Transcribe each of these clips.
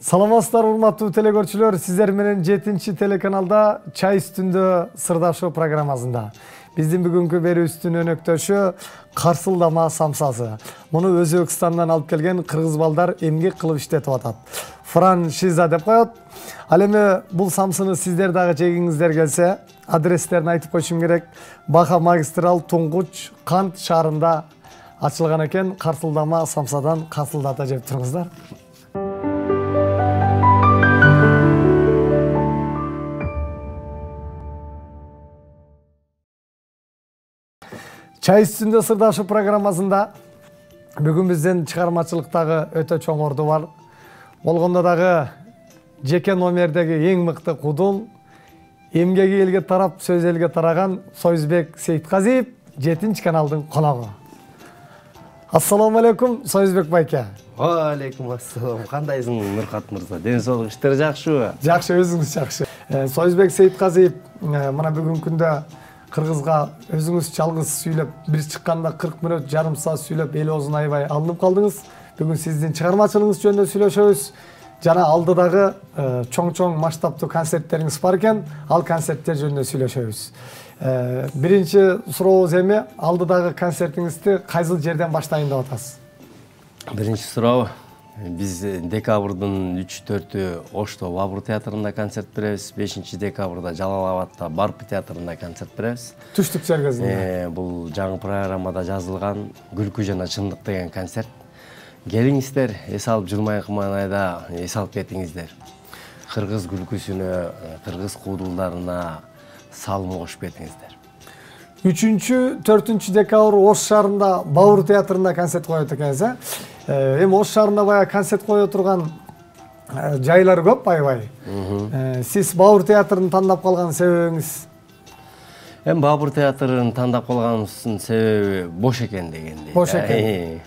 Саламатсыздар урматтуу телекөрчүлөр, сиздер менен 7-чи телеканалда чай үстүндө сырдашуу программасында. Биздин бүгүнкү берүүбүздүн өнөктөшү карсылдама самсасы. Муну Өзбекстандан алып келген кыргыз балдар эмгек кылып иштетип атат. Франшиза деп коет. Ал эми бул самсыны сиздер дагы жегиңиздер келсе, адрестерин айтып койшум керек. Баха магистрал Туңгуч Кант шаарында ачылган экен. Карсылдама самсадан карсылдата жеп туруңуздар. Чай үстүндө сырдашуу программасында бүгүн биздин чыгармачылыктагы өтө чоң орду бар. Болгондо дагы жеке номердеги эң мыкты кудул, эмгеги элге тарап, сөз элге тараган Союзбек Сейитказиев 7-чи каналдын коногу. Ассаламу алейкум, Союзбек байке. Ва алейкум ассалам. Кандайсың, Нуркат мырза? Ден соолук, иштер жакшыбы? Жакшы, өзүңүз жакшы. Союзбек Сейитказиев мына бүгүнкү күндө Кыргызга өзүңүз жалгыз сүйлөп, бир чыкканда 40 мүнөт, жарым саат сүйлөп, эл оозун аябай алынып калдыңыз. Бүгүн сиздин чыгармачылыгыңыз жөнүндө сүйлөшөбүз. Жана алдыдагы чоң масштабтуу концерттериңиз бар экен, ал концерттер жөнүндө сүйлөшөбүз. Биринчи сурообуз эми, алдыдагы концертиңизди кайсыл жерден баштайын деп атасыз? Биринчи суроо. Биз декабрдын 3-4-ü Ошто Бабур театрында концерт беребиз. 5-декабрда Жалал-Абадта Барпы театрында концерт беребиз. Түштүк жергесинде. Бул жаңы программада жазылган Күлкү жана чындык деген концерт. Келиңиздер, эс алып жылмайкыман айда эс алып кетиңиздер. Кыргыз күлкүсүнө, кыргыз куудулдарына салым кошуп кетиңиздер. 3-4 декабр Ош шаарында Бабур театрында концерт коет экенсиз, эми Ош шаарында баягы концерт кое турган жайлар көп аябай. Сиз Бабур театрын тандап калган себебиңиз? Эми Бабур театрын тандап калганыбыздын себеби бош экен дегендей. Бош экен.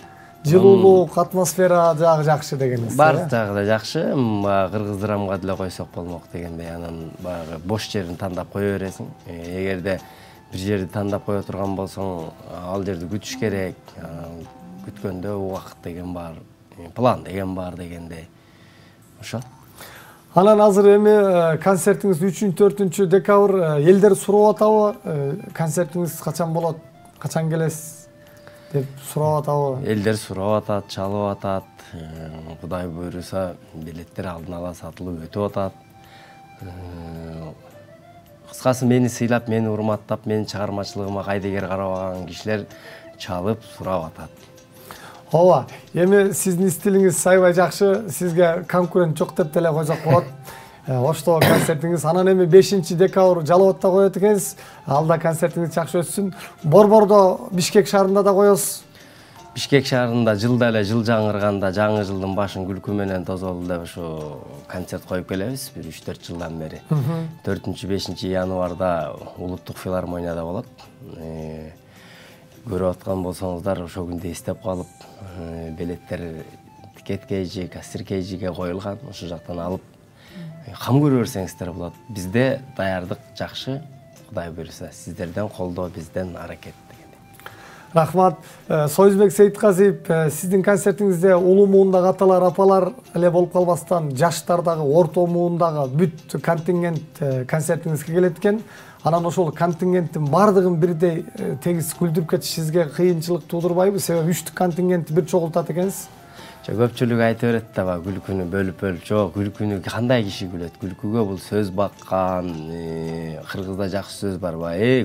Жылуулук, атмосфера жагы жакшы дегениңиз. Баардык жагы да жакшы, кыргыз драмага деле койсок болмок дегендей, анан баягы бош жерин тандап кое бересиң. Эгерде бир жерди тандап кое турган болсоң, ал жерди күтүш керек. Күткөндө убакыт деген бар, план деген бар дегендей. Ошо. Анан азыр эми концертиңиз 3-4 декабр элдер сурап атабы? Концертиңиз качан болот? Качан келесиз? деп сурап атабы? Элдер сурап атат, чалып атат. Кудай буйруса, билеттер алдын ала сатылып өтүп атат. Кыскасы мени сыйлап, мени урматтап, менин чыгармачылыгыма кайдыгер карабаган кишилер чалып сурап атат. Ооба, эми сиздин стилиңиз аябай жакшы, сизге конкурент жок деп деле койсок болот. Ошто концертиңиз, анан эми 5-декабр Жалал-Абадта коет экенсиз. Алда концертиңиз жакшы өтсүн. Борбордо Бишкек шаарында да коесуз. Бишкек шаарында жылда эле жыл жаңырганда, жаңы жылдын башын күлкү менен тозолду деп ушу концерт коюп келебиз, бир 3-4 жылдан бери. 4-5 январда улуттук филармонияда болот. Көрүп аткан болсоңуздар, ошол күндү эстеп калып, билеттер тикет кейжи, кассир кейжиге коюлган. Ошол жактан алып кам көрө берсеңиздер болот. Бизде даярдык жакшы, Кудай буйруса, сиздерден колдоо, бизден аракет дегендей. Рахмат. Союзбек Сейитказиев, сиздин концертиңизде улуу муундагы аталар, апалар эле болуп калбастан, жаштардагы, орто муундагы бүт контингент концертиңизге келет экен. Анан ошол контингенттин бардыгын бирдей тегиз күлдүрүп кетиш сизге кыйынчылык туудурбайбы? Себеби 3 контингентти бир чогултат экенсиз. Көпчүлүк айтып берет да, күлкүнү бөлүп-бөлүп, жок, күлкүнү кандай киши күлөт? Күлкүгө бул сөз баккан, кыргызда жакшы сөз бар,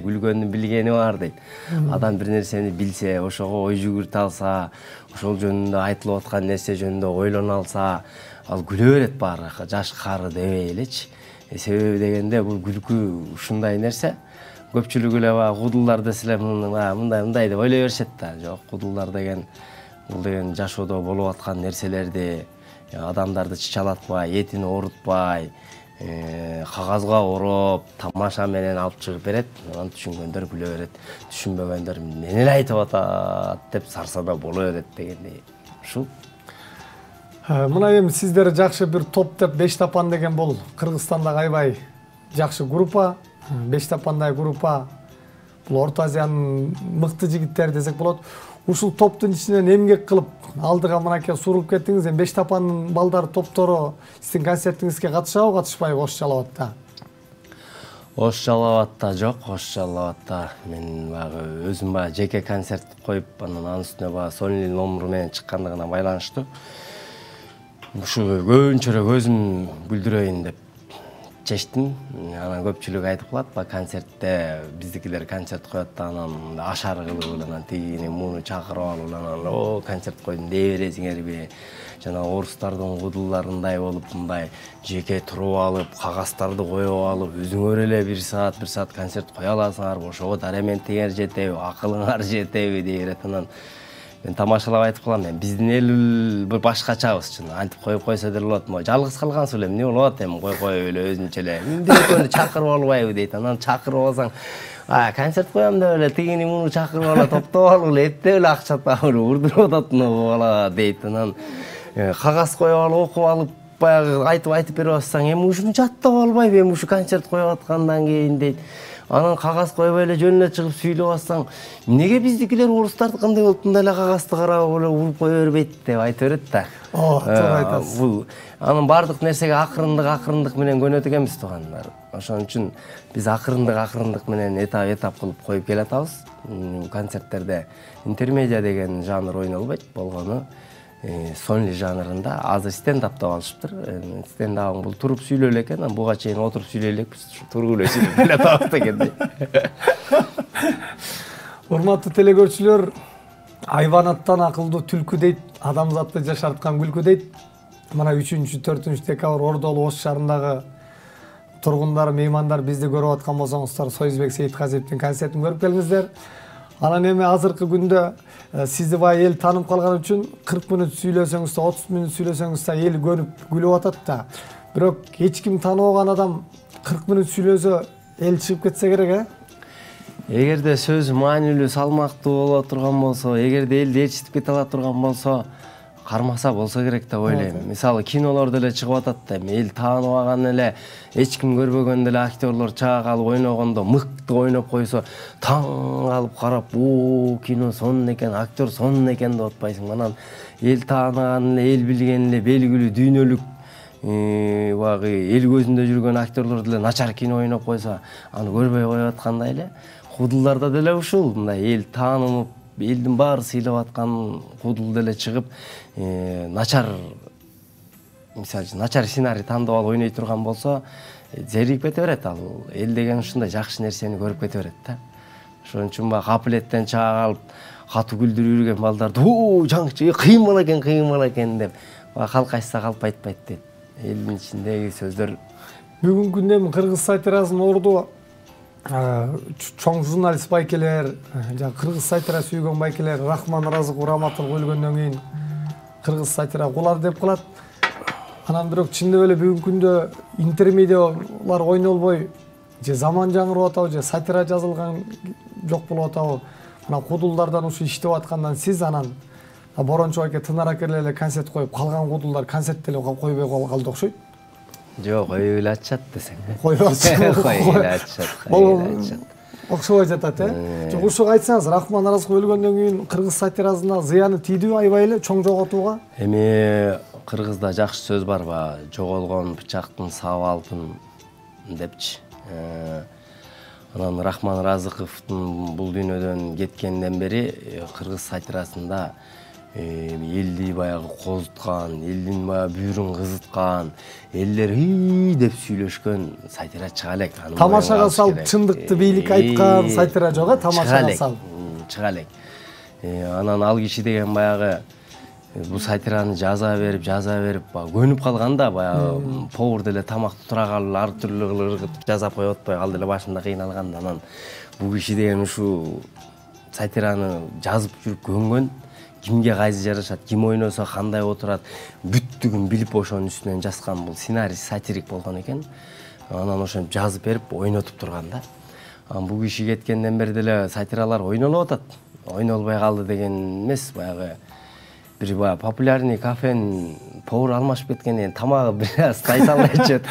күлгөндүн билгени бар дейт. Адам бир нерсени билсе, ошого ой жүгүртө алса, ошол жөнүндө айтылып аткан нерсе жөнүндө ойлоно алса, ал күлө берет баары, жаш кары дебей элечи. Себеби дегенде бул күлкү ушундай нерсе. Көпчүлүк эле кудулдар деселе мындай деп ойлой беришет да. Жок, кудулдар деген бул деген жашоодо болуп аткан нерселерди адамдарды чычалатпай, этин оорутпай, кагазга ороп, тамаша менен алып чыгып берет. Анан түшүнгөндөр күлө берет, түшүнбөгөндөр мени эле айтып атат деп сарсана боло берет дегендей. Ушул. Мына эми сиздер жакшы бир топ деп Беш Тапан деген бул Кыргызстандагы аябай жакшы группа. Беш Тапандай группа бул Орто Азиянын мыкты жигиттери десек болот. Ушул топтун ичинен эмгек кылып алдыга мынакей сурулуп кеттиңиз. Эми Бештапанын балдары топтору сиздин концертиңизге катышабы, катышпайбы Ош Жалал абадта? Ош Жалал абадта жок, Ош Жалал абадта мен баягы өзүм баягы жеке концерт коюп, анын үстүнө баягы Сонли номуру менен чыккандыгына байланыштуу ушу көбүнчөрөөк өзүм бүлдүрөйүн деп чечтим. Анан көпчүлүк айтып калат, баягы концертте биздикилер концерт коет да анан ашар кылып анан тигини муну чакырып алып анан о концерт койдум дей бересиңерби? Жана орустардын кудулдарындай болуп мындай жеке туруп алып, кагаздарды коюп алып, өзүңөр эле бир саат концерт кое аласыңарбы? Ошого дараментиңер жетеби, акылыңар жетеби дей берет. Анан мен тамашалап айтып калам, мен биздин эл бир башкачабыз чын. Антип коюп койсо деле болот. Мо жалгыз калгансыз эле эмне болот? Эми коюп эле өзүнчө эле. Бирөөнү чакырып албайбы дейт. Анан чакырып алсаң, концерт коям деп эле тигини муну чакырып ала топтоп алып эле эптеп эле акча таап эле урдуруп атат мына бала дейт. Анан кагаз коюп алып окуп алып баягы айтып берип атсаң, эми ушуну жаттап албайбы, эми ушу концерт коюп аткандан кийин дейт. Анан кагаз коюп эле жөнүнө чыгып сүйлөп атсаң, эмнеге биздикилер орустардыкындай болуп мындай эле кагазды карап эле уруп кое бербейт деп айтып берет да. Туура айтасыз. Бул анын бардык нерсеге акырындык менен көнөт экенбиз туугандар. Ошон үчүн биз акырындык менен этап кылып коюп келатабыз. Концерттерде интермедиа деген жанр ойнолбойт болгону Сонли жанрында азыр стендап деп алышыптыр. Стендапың бул туруп сүйлөө эле экен, буга чейин отуруп сүйлөй элекпиз. Туруп эле сүйлөп келатабыз дегендей. Урматтуу телегөрчүлөр, айванаттан акылдуу түлкү дейт, адамзатты жашарткан күлкү дейт. Мына 3-4 декабр Ордолу Ош шаарындагы тургундар, меймандар бизди көрүп аткан болсоңуздар, Союзбек Сейитказиевдин концертин көрүп келиңиздер. Анан эми азыркы күндө сизди бай эл таанып калган үчүн 40 мүнөт сүйлөсөңүз да, 30 мүнөт сүйлөсөңүз да эл көрүп күлүп атат да. Бирок эч ким тааныбаган адам 40 мүнөт сүйлөсө эл чыгып кетсе керек, Эгерде сөз маанилүү, салмактуу боло турган болсо, эгерде элди ээрчитип кете ала турган болсо, кармаса болсо керек деп ойлойм. Мисалы кинолордо эле чыгып атат да, эл тааныбаган эле, эч ким көрбөгөн эле актерлор чаа калып ойногондо мыкты ойноп койсо, таң калып карап, "О, кино сонун экен, актер сонун экен" деп атпайсың. Анан эл тааныган эле, эл билген эле белгилүү дүйнөлүк багы эл көзүндө жүргөн актерлор деле начар кино ойноп койсо, аны көрбөй коюп аткандай эле. Кудулдарда деле ушул, мындай эл таанып, элдин баары сыйлап аткан кудул деле чыгып, начар сценарий тандап алып ойной турган болсо, зеригип кете берет. Ал эл деген ушундай жакшы нерсени көрүп кете берет да. Ошон үчүн баягы капилеттен чаа калып, катуу күлдүрүп жүргөн балдарды жаңчы кыймыл экен деп калк айтса калп айтпайт дейт. Элдин ичиндеги сөздөр. Бүгүнкү күндө эми кыргыз сатирасынын орду чоң журналист байкелер, кыргыз сатира сүйгөн байкелер, Рахман Разыков Раматов өлгөндөн кийин кыргыз сатира кулады деп калат. Анан бирок чындап эле бүгүнкү күндө интермедиалар ойнолбой, же заман жаңырып атабы, же сатира жазылган жок болуп атабы. Мына кудулдардан ушу иштеп аткандан сиз анан Борончо байке Тынар акерлер эле концерт коюп, калган кудулдар концерт деле койбой калды окшойт. Жок, коюп эле атышат десең. Коюп атышат. Коюп эле атышат. Окшобой жатат, Жок, ушуга айтсаңыз, Рахман Разыков өлгөндөн кийин кыргыз сатирасына зыяны тийдиби аябай эле чоң жоготууга? Эми кыргызда жакшы сөз бар ба, жоголгон бычактын сабы алтын депчи. Анан Рахман Разыковдун бул дүйнөдөн кеткенден бери кыргыз сатирасында элди баягы козуткан, элдин баягы бүйүрүн кызыткан, элдер деп сүйлөшкөн сатира чыга элек. Тамашага салып чындыкты бийлик айткан сатира жок, тамашага салып чыга элек. Анан ал киши деген баягы бул сатираны жаза берип көнүп калган да, баягы повар деле тамакты тура калып ар түрлүү кылып ыргытып жазап коюп атпай калды эле, башында кыйналган да. Анан бул киши деген ушу сатираны жазып жүрүп көнгөн, кимге кайсы жарашат, ким ойносо кандай отурат, бүттүгүн билип ошонун үстүнөн жазган бул сценарист, сатирик болгон экен. Анан ошентип жазып берип ойнотуп турган да. Анан бул киши кеткенден бери деле сатиралар ойнолуп атат. Ойнолбой калды деген эмес, баягы бир баягы популярный кафенин повар алмашып кеткенден тамагы бир аз тайсалбай чет.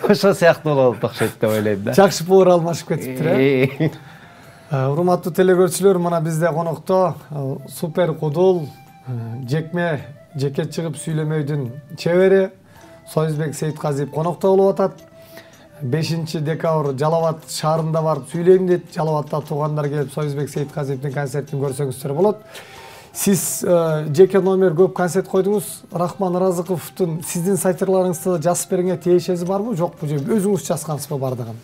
Ошол сыяктуу болот окшойт деп ойлойм да. Жакшы повар алмашып кетиптир, Урматтуу телекөрүүчүлөр, мына бизде конокто супер кудул, жекме жеке чыгып сүйлөмөйдүн чебери Союзбек Сейитказиев конокто болуп атат. 5 декабрь Жалал Абад шаарында барып сүйлөйм дейт. Жалал Абадта туугандар келип Союзбек Сейитказиевдин концертин көрсөңүздөр болот. Сиз жеке номер көп концерт койдуңуз. Рахман Ыразыковдун сиздин сатирларыңызды жазып бергенге тиешеси барбы, жокпу? Же өзүңүз жазгансызбы бардыгын?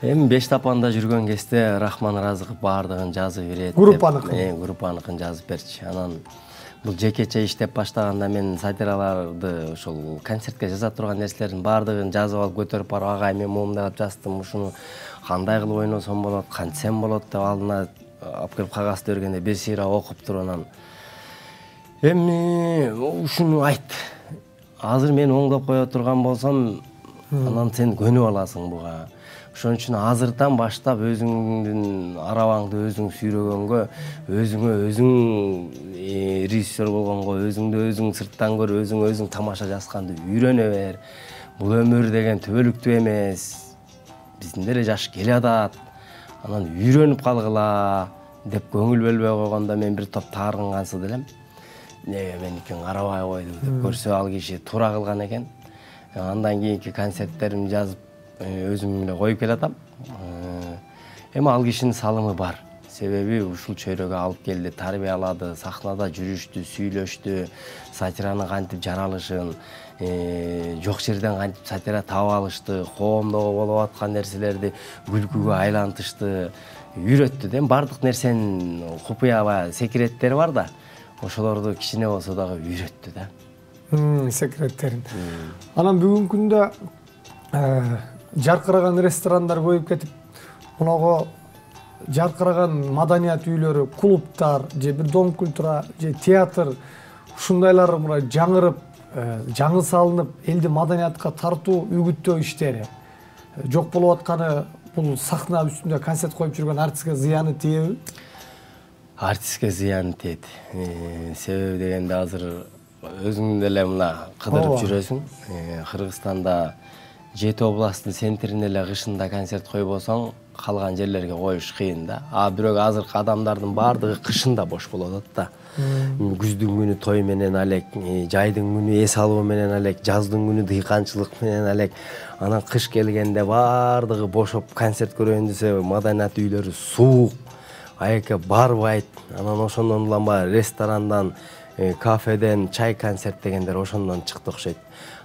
Эми Бештапанда жүргөн кезде Рахман Ыразыков баардыгын жазып берет. Группаныкын жазып берчи. Анан бул жекече иштеп баштаганда мен сатираларды ошол концертке жаза турган нерселердин баардыгын жазып алып көтөрүп барып, агай мен моундай кылып жаздым, ушуну кандай кылып ойносом болот, кантсем болот деп алдына алып келип кагазды бергенде бир сыйра окуп туруп анан эми ушуну айт. Азыр мен оңдоп кое турган болсом, анан сен көнүп аласың буга. Ошон үчүн азырдан баштап өзүңдүн арабаңды өзүң сүйрөгөнгө, өзүң режиссер болгонго, өзүңдү өзүң сырттан көрүп, өзүң тамаша жазганды үйрөнө бер. Бул өмүр деген түбөлүктүү эмес. Биздин деле жаш келе атат. Анан үйрөнүп калгыла деп көңүл бөлбөй койгондо мен бир топ таарынгансы делем. Меникин карабай койду деп көрсө ал киши туура кылган экен. Андан кийинки концерттеримди жазып өзүм эле коюп келатам. Эми ал кишинин салымы бар. Себеби ушул чөйрөгө алып келди, тарбиялады, сахнада жүрүштү, сүйлөштү, сатираны кантип жаралышын, жок жерден кантип сатира таап алышты, коомдогу болуп аткан нерселерди күлкүгө айлантышты, үйрөттү. Эми бардык нерсенин купуя секреттери бар да, ошолорду кичине болсо дагы үйрөттү да. Секреттерин. Анан бүгүнкү күндө жаркыраган ресторандар көбөйүп кетип, муного жаркыраган маданият үйлөрү, клубтар, же бир дом культура, же театр ушундайлар мына жаңырып, жаңы салынып, элди маданиятка тартуу, үгүттөө иштери жок болуп атканы бул сахна үстүндө концерт коюп жүргөн артистке зыяны тийеби? Артистке зыяны тиет. Себеби дегенде азыр өзүң деле мына кыдырып жүрөсүң. Кыргызстанда 7 областтын центрине эле кышында концерт коюп болсоң, калган жерлерге коюш кыйын да. Бирок азыркы адамдардын баардыгы кышында бош болуп атат да. Күздүн күнү той менен алек, жайдын күнү эс алуу менен алек, жаздын күнү дыйканчылык менен алек. Анан кыш келгенде баардыгы бошоп концерт көрөйүн десе, маданият үйлөрү суук, аякка барбайт. Анан ошондон улам ресторандан, кафеден чай концерт дегендер ошондон чыкты окшойт.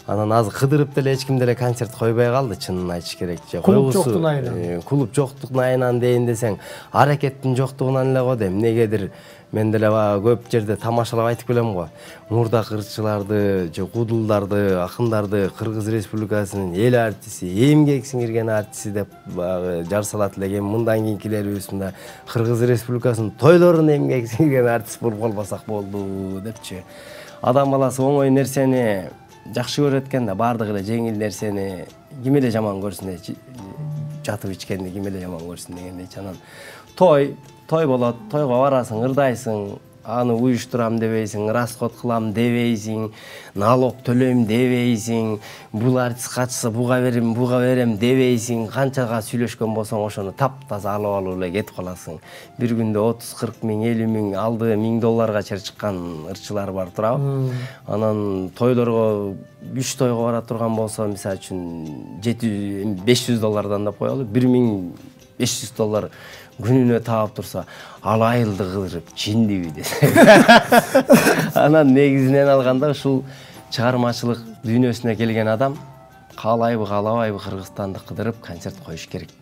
Анан азыр кыдырып деле эч ким деле концерт койбой калды, чынын айтыш керек. Клуб жоктун айынан. Клуб жоктун айынан дейин десең, аракеттин жоктугунан эле го дейм. Эмнегедир мен деле көп жерде тамашалап айтып келем го. Мурдак ырчыларды, же кудулдарды, акындарды Кыргыз Республикасынын эл артисти, эмгек сиңирген артисти деп жар салат элек. Мындан кийинкилерибиз мында Кыргыз Республикасынын тойлорун эмгек сиңирген артист болуп калбасак болду депчи. Адам баласы оңой нерсени жакшы көрөт экен да, баардыгы эле жеңил нерсени ким эле жаман көрсүн дейчи. Жатып ичкенди ким эле жаман көрсүн дегендейчи. Анан той болот, тойго барасың, ырдайсың, аны уюштурам дебейсиң, расход кылам дебейсиң, налог төлөйм дебейсиң, бул артист катышса буга берем дебейсиң. Канчага сүйлөшкөн болсоң ошону таптаза алып эле кетип каласың. Бир күндө 30-40 миң, 50 миң, алды $1000 чейин чыккан ырчылар бар турабы. Анан тойлорго 3 тойго бара турган болсо, мисалы үчүн $500 деп коелу, $1500 күнүнө таап турса, ал айылды кыдырып чиндиби десе. Анан негизинен алганда ушул чыгармачылык дүйнөсүнө келген адам каалайбы каалабайбы Кыргызстанды кыдырып концерт коюш керек.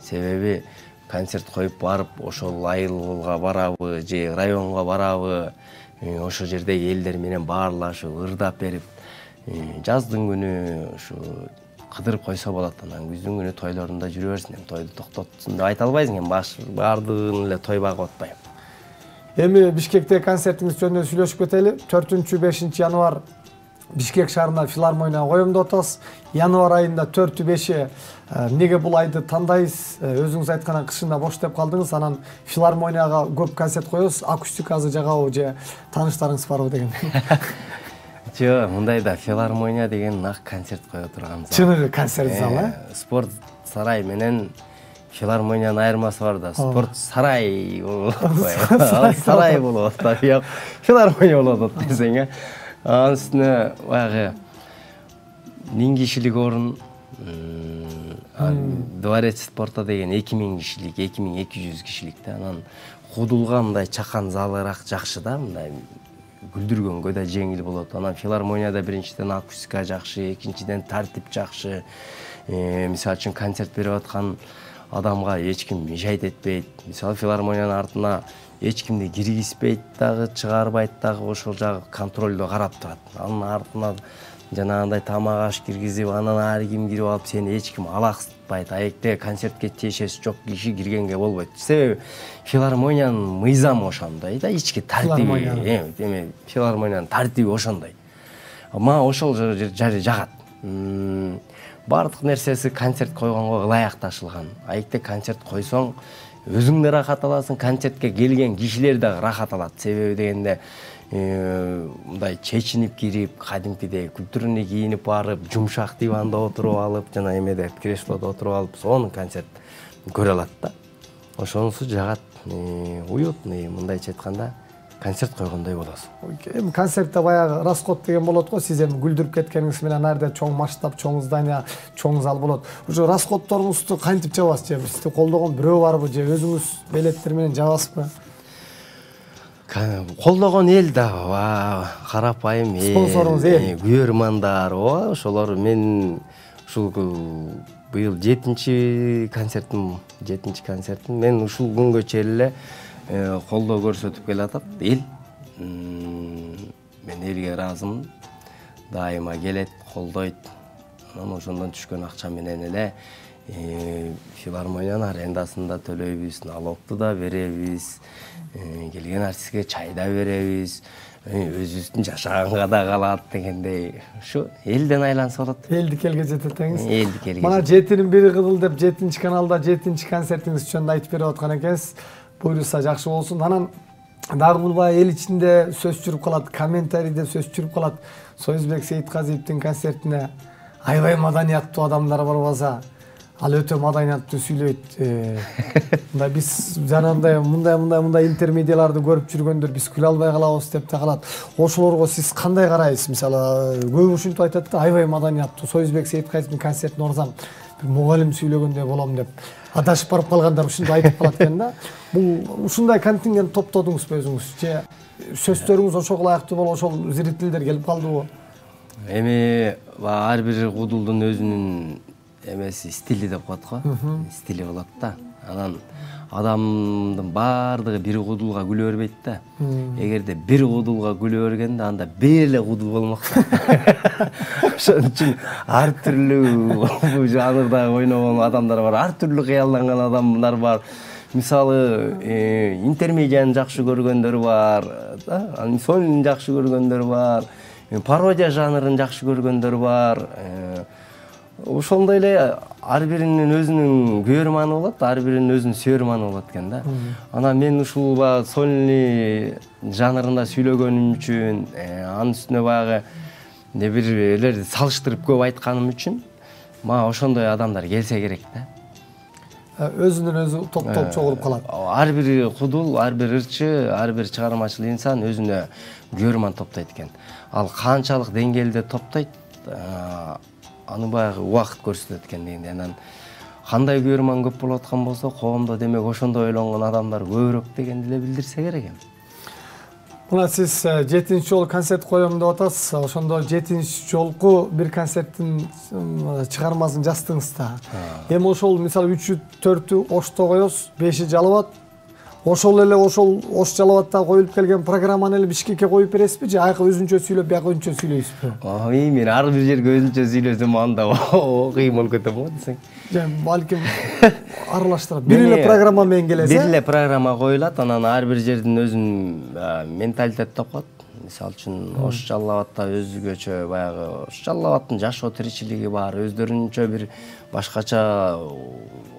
Себеби концерт коюп барып, ошол айылга барабы же районго барабы, ошол жердеги элдер менен баарлашып, ырдап берип, жаздын күнү ушу кыдырып койсо болот. Анан күздүн күнү тойлорунда жүрө берсин. Тойду токтотсун деп айта албайсың, баардыгын эле той багып атпайм. Эми Бишкекте концертиңиз жөнүндө сүйлөшүп кетели. 4-5 январь Бишкек шаарында филармонияга коюмдоп атабыз. Январь айында 4-5 неге бул айды тандайсыз? Өзүңүз айткан кышында бош деп калдыңыз. Анан филармонияга көп концерт коебуз. Акустикасы жагабы же тааныштарыңыз барбы деген. Жок, мындай да филармония деген нак концерт кое турган зал. Чыныгы концерт залы. Спорт сарай менен филармониянын айырмасы бар да, спорт сарай болуп атпайбы, сарай болуп атпайбы, бияк филармония болуп атат десең, анын үстүнө баягы 1000 кишилик орун, дворец спорта деген 2000 кишилик, 2200 кишилик да, анан кудулга мындай чакан залыраак жакшы да, мындай күлдүргөнгө да жеңил болот. Анан филармонияда биринчиден акустика жакшы, экинчиден тартип жакшы. Мисалы үчүн концерт берип аткан адамга эч ким мешайт этпейт. Мисалы филармониянын артына эч кимди киргизбейт дагы, чыгарбайт дагы, ошол жагы контролдо карап турат. Анын артына жанагындай тамак аш киргизип, анан ар ким кирип алып, сени эч ким алаксытпайт. Аекте концертке тиешеси жок киши киргенге болбойт. Себеби филармониянын мыйзамы ошондой да, ички тартиби, эми филармониянын тартиби ошондой. Ама ошол жери жагат. Бардык нерсеси концерт койгонго ылайыкташылган. Аекте концерт койсоң, өзүң да рахат аласың, концертке келген кишилер да рахат алат. Себеби дегенде мындай чечинип кирип, кадимкидей культурный кийинип барып, жумшак диванда отуруп алып, жана эмеде креслодо отуруп алып, сонун концерт көрө алат да. Ошонусу жагат, уютный, мындайча айтканда, концерт койгондой болосуң. Эми концертте баягы расход деген болот го, сиз эми күлдүрүп кеткениңиз менен ар чоң масштаб, чоң здание, чоң зал болот. Ошо расходторуңузду кантип жабасыз? Же сизди колдогон бирөө барбы, же өзүңүз билеттер менен жабасызбы? Колдогон эл да, карапайым спонсоруңуз эл, күйөрмандар, ошолор. Мен ушул быйыл 7-чи концертим. Мен ушул күнгө чейин эле колдоо көрсөтүп келатат эл. Мен элге ыраазымын. Дайыма келет, колдойт. Анан ошондон түшкөн акча менен эле филармониянын арендасын да төлөйбүз, налогду да беребиз, келген артистке чай да беребиз, өзүбүздүн жашаганга да калат дегендей. Ушу элден айланса болот. Элдик элге жетет деңиз. Элдик элге. Мана 7-нин бири кызыл деп 7-чи каналда 7-чи концертиңиз жөнүндө айтып берип аткан экенсиз. Буйруса жакшы болсун. Анан дагы бул баягы эл ичинде сөз жүрүп калат, комментарийде сөз жүрүп калат. Союзбек Сейитказиевдин концертине аябай маданияттуу адамдар барбаса, ал өтө маданияттуу сүйлөйт. Мындай биз жанагындай мындай интермедиаларды көрүп жүргөндөр биз күлө албай калабыз деп да калат. Ошолорго сиз кандай карайсыз? Мисалы, көп ушинтип айтат да, аябай маданияттуу. Союзбек Сейитказиевдин концертине барсам, бир мугалим сүйлөгөндөй болом деп. Адашып барып калгандар ушинтип айтып калат экен да. Бул ушундай контингент топтодуңузбу өзүңүз? Же сөздөрүңүз ошого ылайыктуу болуп, ошол зрительдер келип калдыбы? Эми ар бир кудулдун өзүнүн эмеси, стили деп коет го. Стили болот да. Анан адамдын баардыгы бир кудулга күлө бербейт да. Эгерде бир кудулга күлө бергенде, анда бир эле кудул болмок. Ошон үчүн ар түрлүү жанрда ойногон адамдар бар, ар түрлүү кыялланган адамдар бар. Мисалы, интермедианы жакшы көргөндөр бар, сольный жакшы көргөндөр бар, пародия жанрын жакшы көргөндөр бар. Ошондой эле ар биринин өзүнүн күйөрманы болот, ар биринин өзүнүн сүйөрманы болот экен да. Анан мен ушул сольный жанрында сүйлөгөнүм үчүн, анын үстүнө баягы бирлерди салыштырып көп айтканым үчүн, мага ошондой адамдар келсе керек да. Өзүнүн өзү топтоп чогулуп калат. Ар бир кудул, ар бир ырчы, ар бир чыгармачыл инсан өзүнө күйөрман топтойт экен. Ал канчалык деңгээлде топтойт, аны баягы убакыт көрсөтөт экен дегенде. Анан кандай күйөрман көп болуп аткан болсо, коомдо демек ошондой ойлонгон адамдар көбүрөөк дегенди эле билдирсе керек эми. Мына сиз 7-чи жолу концерт коем деп атасыз. Ошондо 7-чи жолку бир концерттин чыгармасын жаздыңыз да. Эми ошол мисалы 3-ү 4-ү Ошто коебуз, 5-и Жалал Абад. Ошол эле ошол Ош Жалал Абадта коюлуп келген программаны эле Бишкекке коюп бересизби же аяка өзүнчө сүйлөп, бияка өзүнчө сүйлөйсүзбү? Мен ар бир жерге өзүнчө сүйлөсөм анда кыйын болуп кетем го десең. Же балким аралаштырат. Бир эле программа менен келесиз. Бир эле программа коюлат, анан ар бир жердин өзүнүн менталитети деп коет. Мисалы үчүн Ош Жалал Абадта өзгөчө баягы Ош Жалал Абадтын жашоо тиричилиги бар, өздөрүнчө бир башкача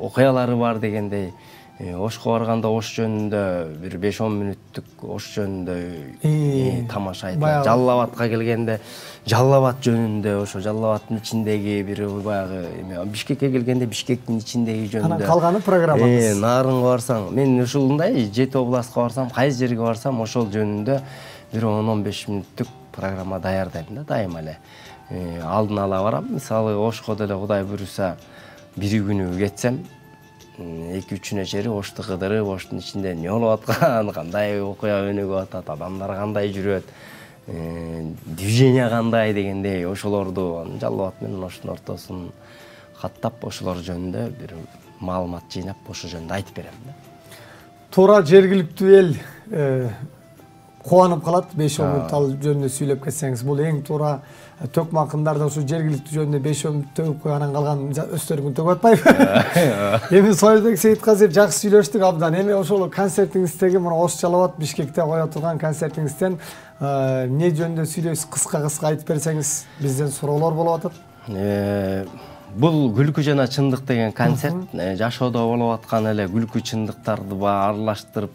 окуялары бар дегендей. Ошко барганда Ош жөнүндө бир 5-10 мүнөттүк Ош жөнүндө тамаша айтылат. Жалал Абадка келгенде Жалал Абад жөнүндө, ошо Жалал Абаддын ичиндеги бир баягы эме, Бишкекке келгенде Бишкектин ичиндеги жөнүндө. Анан калганы программаңыз. Нарынга барсаң, мен ушундай 7 областка барсам, кайсы жерге барсам, ошол жөнүндө бир 10-15 мүнөттүк программа даярдайм да дайыма эле. Алдын ала барам. Мисалы Ошко деле Кудай буйруса бир күнү кетсем, 2-3 чейин Ошту кыдырып, Оштун ичинде эмне болуп аткан, кандай окуя өнүгүп атат, адамдар кандай жүрөт, движение кандай дегендей ошолорду Жалал Абад менен Оштун ортосун каттап, ошолор жөнүндө бир маалымат жыйнап, ошо жөнүндө айтып берем да. Туура жергиликтүү эл кубанып калат. 5-10 мүнөт ал жөнүндө сүйлөп кетсеңиз, бул эң туура. Төкмө акындар да ушу жергиликтүү жөнүндө 5-10 мүнөт төгүп коюп, анан калган өстөрүн төгүп атпайбы? Эми Союзбек Сейитказиев жакшы сүйлөштүк абдан. Эми ошол концертиңиздеги мына Ош Жалал Абад Бишкекте кое турган концертиңизден эмне жөнүндө сүйлөйсүз, кыска айтып берсеңиз, бизден суроолор болуп атат. Бул күлкү жана чындык деген концерт жашоодо болуп аткан эле күлкү чындыктарды аралаштырып,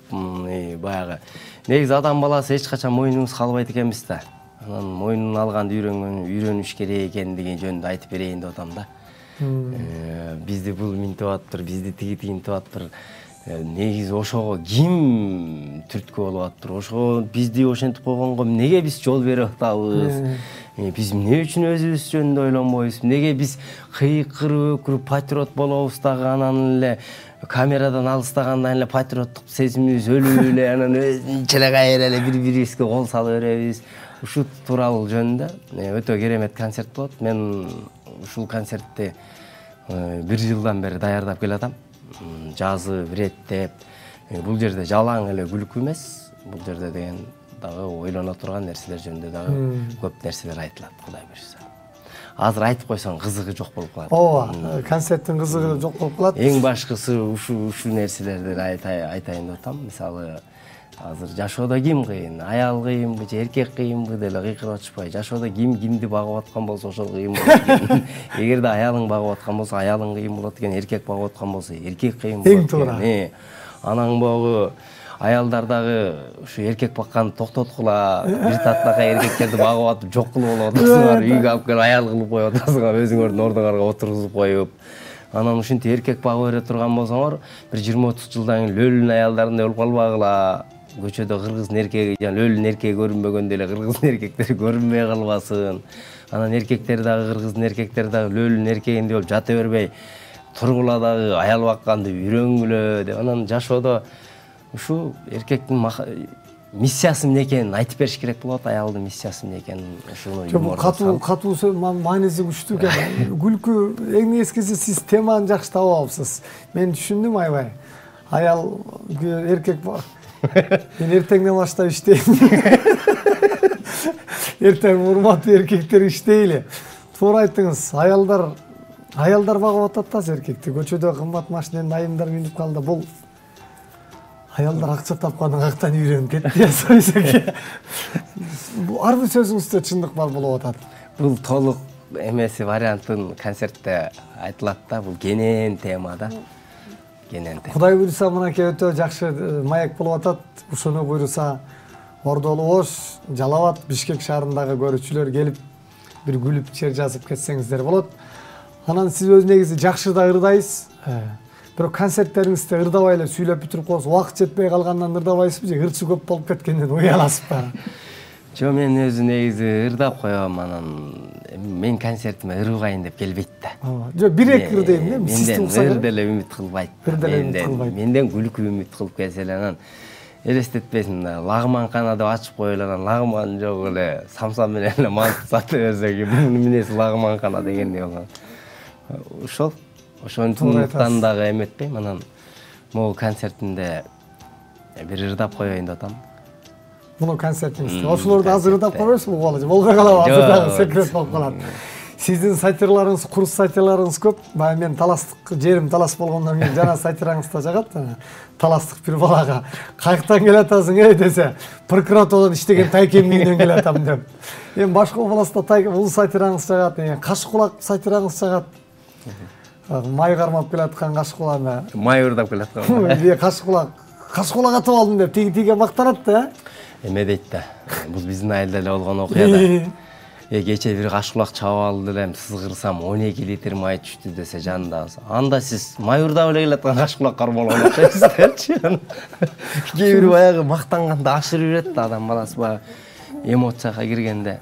баягы негизи адам баласы эч качан мойнубуз калбайт экенбиз да. Анан мойнун алганды үйрөнүш керек экендиги жөнүндө айтып берейин деп атам да. Бизди бул минтип атыптыр, бизди тиги тигинтип атыптыр. Негизи ошого ким түрткү болуп атыптыр? Ошого бизди ошентип койгонго эмнеге биз жол берип атабыз? Биз эмне үчүн өзүбүз жөнүндө ойлонбойбуз? Эмнеге биз кыйкырып өкүрүп патриот болобуз дагы, анан эле камерадан алыстагандан эле патриоттук сезимибиз өлүп эле, анан өзүнчө эле кайра эле бири-бирибизге кол салып беребиз. Ушул тууралуу жөнүндө өтө керемет концерт болот. Мен ушул концертти 1 жылдан бери даярдап келатам. Жазып, иреттеп. Бул жерде жалаң эле күлкү эмес, бул жерде деген дагы ойлоно турган нерселер жөнүндө дагы көп нерселер айтылат, Кудай буйруса. Азыр айтып койсоң кызыгы жок болуп калат. Ооба, концерттин кызыгы жок болуп калат. Эң башкысы ушул нерселерди айтайын деп атам. Мисалы, азыр жашоодо ким кыйын, аял кыйынбы же эркек кыйынбы деле кыйкырып атышпай. Жашоодо ким кимди багып аткан болсо ошол кыйын болот. Эгерде аялың багып аткан болсо, аялың кыйын болот экен, эркек багып аткан болсо, эркек кыйын болот. Эң туура. Анан могу аялдар дагы ушу эркек бакканды токтоткула, бир таттакай эркектерди багып атып жок кылып алып атасыңар, үйгө алып келип аял кылып коюп атасыңар, өзүңөрдүн ордуңарга отургузуп коюп. Анан ушинтип эркек багып бере турган болсоңор, бир 20-30 жылдан кийин лөлүн аялдарындай болуп калбагыла. Көчөдө кыргыздын эркеги, жана лөлүн эркеги көрүнбөгөндө эле кыргыздын эркектери көрүнбөй калбасын. Анан эркектер дагы кыргыздын эркектери дагы лөлүн эркегиндей болуп жата бербей, тургула дагы аял бакканды үйрөнгүлө деп. Анан жашоодо ушу эркектин миссиясы эмне экенин айтып бериш керек болот, аялдын миссиясы эмне экенин ушуну катуу мааниси күчтүү экен. Күлкү эң негизгиси сиз теманы жакшы таап алыпсыз. Мен түшүндүм аябай. Аял эркек мен эртеңден баштап иштейм. Эртең урматтуу эркектер иштейли. Туура айттыңыз. Аялдар багып атат да эркекти. Көчөдө кымбат машинени айымдар минип калды. Бул аялдар акча тапканын каяктан үйрөнүп кетти я Союзбек. Ар бир сөзүңүздө чындык бар болуп атат. Бул толук эмеси вариантын концертте айтылат да, бул кенен тема да. Кудай буйруса мынакей өтө жакшы маек болуп атат. Ушуну буйруса Ордолу Ош, Жалал Абад, Бишкек шаарындагы көрүүчүлөр келип бир күлүп чер жазып кетсеңиздер болот. Анан сиз өз негизи жакшы да ырдайсыз. Бирок концерттериңизде ырдабай эле сүйлөп бүтүрүп коесуз. Убакыт жетпей калгандан ырдабайсызбы же ырчы көп болуп кеткенден уяласызбы? Жок, мен өзү негизи ырдап коем, анан мен концертиме ырбайын деп келбейт да. Жок, бир-эки ырдайм да, менден ыр деле үмүт кылбайт. Менден күлкү үмүт кылып келсе эле анан элестетпесин да. Лагманкана деп ачып коюп эле анан лагман жок эле самса менен эле мантып сатып берсек, мунун мүнөзү лагманкана дегендей болгон. Ошондуктан дагы эметпейм. Анан могу концертимде бир ырдап коеюн деп атам. Муну концертиңизде. Ошолорду азыр ырдап койбойсузбу болчу? Болбой калабы, азыр дагы секрет болуп калат. Сиздин сатирларыңыз, курс сатирларыңыз көп. Баягы мен таластык, жерим талас болгондон кийин жана сатираңызда жагат. Таластык бир балага каяктан келатасың десе, прокуратурадан иштеген тайкем үйүнөн келатам деп. Эми башка областта бул сатираңыз жагат, каш кулак сатираңыз жагат. Май кармап келаткан кашкуланы. Май ырдап келаткан. Бие кашкулак атып алдым деп тиги мактанат да. Эме дейт да. Бул биздин айылда эле болгон окуя да. Кече бир кашкулак чабып алды элем, сызгырсам 12 литр май түштү десе жанындагысы. Анда сиз май ырдап эле келаткан кашкулакка болгон окшойсуз. Кээ бир баягы мактанганда ашырып берет да адам баласы баягы эмоцияга киргенде.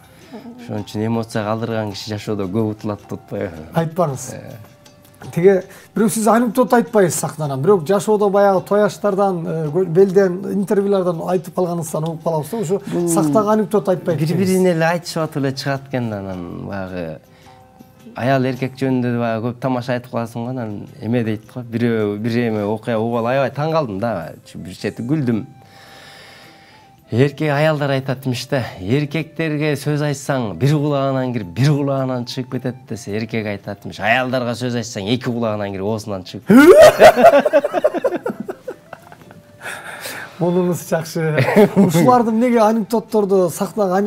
Ошон үчүн эмоцияга алдырган киши жашоодо көп утулат деп атпайбы? Айтпаңыз. Тиги бирок сиз анекдот айтпайсыз сахнадан, бирок жашоодо баягы тояштардан, белден, интервьюлардан айтып калганыңыздан угуп калабыз да, ошо сахнага анекдот айтпайт. Бири-бирине эле айтышып атып эле чыгат экен да, анан баягы аял эркек жөнүндө баягы көп тамаша айтып каласың го, анан эме дейт го, бир эме окуя угуп алып аябай таң калдым да, бир чети күлдүм. Эркек аялдар айтат имиш да, эркектерге сөз айтсаң бир кулагынан кирип, бир кулагынан чыгып кетет десе, эркек айтат имиш, аялдарга сөз айтсаң эки кулагынан кирип, оосунан чыгып кетет. Монуңуз жакшы. Ушуларды эмнеге анекдотторду сахнага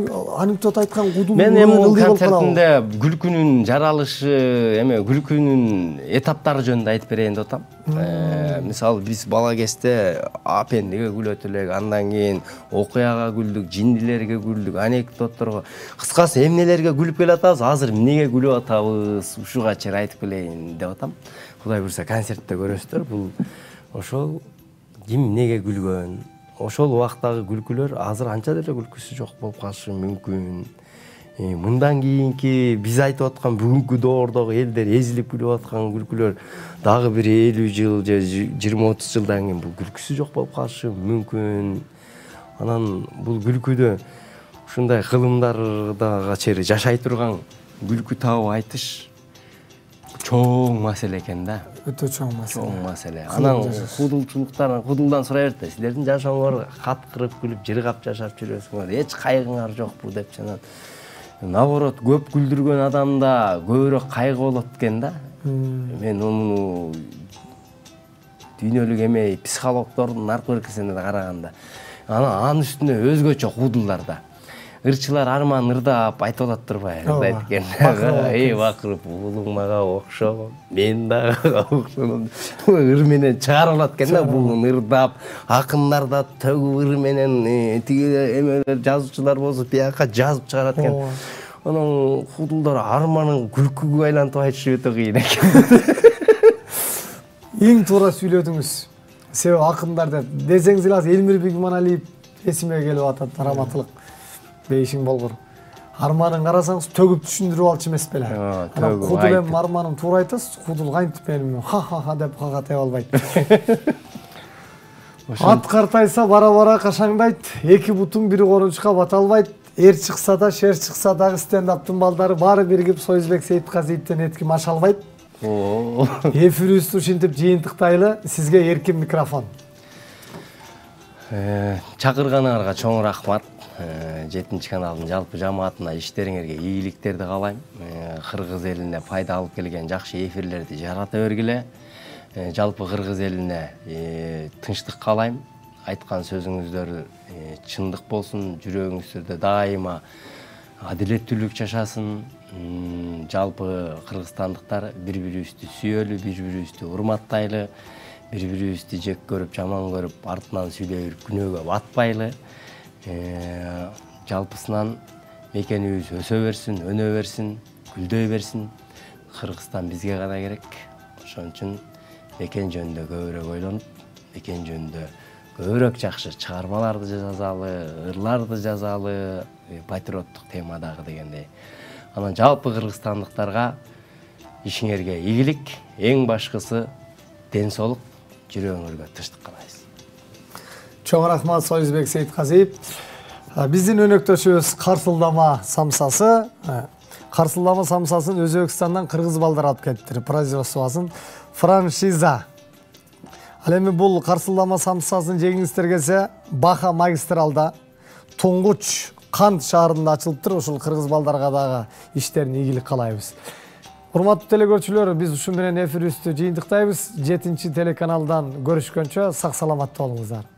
анекдот айткан кудул мен эми бул концертинде күлкүнүн жаралышы, эме күлкүнүн этаптары жөнүндө айтып берейин деп атам. Мисалы биз бала кезде апендиге күлөт элек, андан кийин окуяга күлдүк, жиндилерге күлдүк, анекдотторго, кыскасы эмнелерге күлүп келатабыз, азыр эмнеге күлүп атабыз, ушуга чейин айтып келейин деп атам. Кудай буйрса концертте көрөсүздөр. Бул ошол ким эмнеге күлгөн, ошол убактагы күлкүлөр азыр анча деле күлкүсү жок болуп калышы мүмкүн. Мындан кийинки биз айтып аткан бүгүнкү доордогу элдер эзилип күлүп аткан күлкүлөр дагы бир 50 жыл же 20-30 жылдан кийин бул күлкүсү жок болуп калышы мүмкүн. Анан бул күлкүдө ушундай кылымдардага чейин жашай турган күлкү табып айтыш чоң маселе экен да. Өтө чоң маселе. Чоң маселе. Анан кудулдан сурай берет да, силердин жашооңор каткырып күлүп, жыргап жашап жүрөсүңөр, эч кайгыңар жокпу депчи. Анан наоборот, көп күлдүргөн адамда көбүрөөк кайгы болот экен да. Мен муну дүйнөлүк эме психологдордун наркөбүркесине караганда, анын үстүнө өзгөчө кудулдар да. Ырчылар арман ырдап айтып алат турбайбы? Ырдайт экен. Бакырып, уулуң мага окшогон, мен дагы окшогон. Ыр менен чыгарып алат экен да, буун ырдап, акындар да төгүп ыр менен тиги эмелер жазуучулар болсо бияка жазып чыгарат экен. Анан кудулдар арманын күлкүгө айлантып айтышы өтө кыйын экен. Эң туура сүйлөдүңүз. Себеби акындар деп десеңиз эле Элмир Бегманалиев эсиме келип атат, раматылык. Бейшиң болгор. Арманын карасаңыз төгүп түшүндүрүп алчу эмес беле. Анан кудул эми арманын туура айтасыз, кудул кантип менин ха деп кагатып албайт. Ат картайса бара-бара кашаңдайт, эки бутуң бир корунчка бата албайт. Эр чыкса да, шер чыкса дагы стендаптын балдары баары биригип Союзбек Сейитказиевден этким аша албайт. Эфирибизди ушинтип жыйынтыктайлы, сизге эркин микрофон. Чакырганыңарга чоң рахмат. 7 каналдын жалпы жамаатына иштериңерге ийгиликтерди каалайм. Кыргыз элине пайда алып келген жакшы эфирлерди жарата бергиле. Жалпы кыргыз элине тынчтык каалайм. Айткан сөзүңүздөр чындык болсун, жүрөгүңүздөрдө дайыма адилеттүүлүк жашасын. Жалпы кыргызстандыктар бири-бирибизди сүйөлү, бири-бирибизди урматтайлы, бири-бирибизди жек көрүп, жаман көрүп, артынан сүйлөй берип күнөөгө батпайлы. Жалпысынан мекенибиз өсө берсин, өнө берсин, гүлдөй берсин. Кыргызстан бизге гана керек. Ошон үчүн мекен жөнүндө көбүрөөк ойлонуп, мекен жөнүндө көбүрөөк жакшы чыгармаларды жазалы, ырларды жазалы, патриоттук темадагы дегендей. Анан жалпы кыргызстандыктарга ишиңерге ийгилик, эң башкысы ден соолук, жүрөгүңөргө тынчтык каалайбыз. Чоң рахмат Союзбек Сейитказиев. Биздин өнөктөшүбүз Карсылдама самсасы. Карсылдама самсасын Өзбекстандан кыргыз балдар алып келиптир. Производствосын франшиза. Ал эми бул Карсылдама самсасын жегиңиздер келсе, Баха магистралда Туңгуч Кант шаарында ачылыптыр. Ошол кыргыз балдарга дагы иштерин ийгилик каалайбыз. Урматтуу телекөрүүчүлөр, биз ушу менен эфирибизди жыйынтыктайбыз. 7 телеканалдан көрүшкөнчө сак саламатта болуңуздар.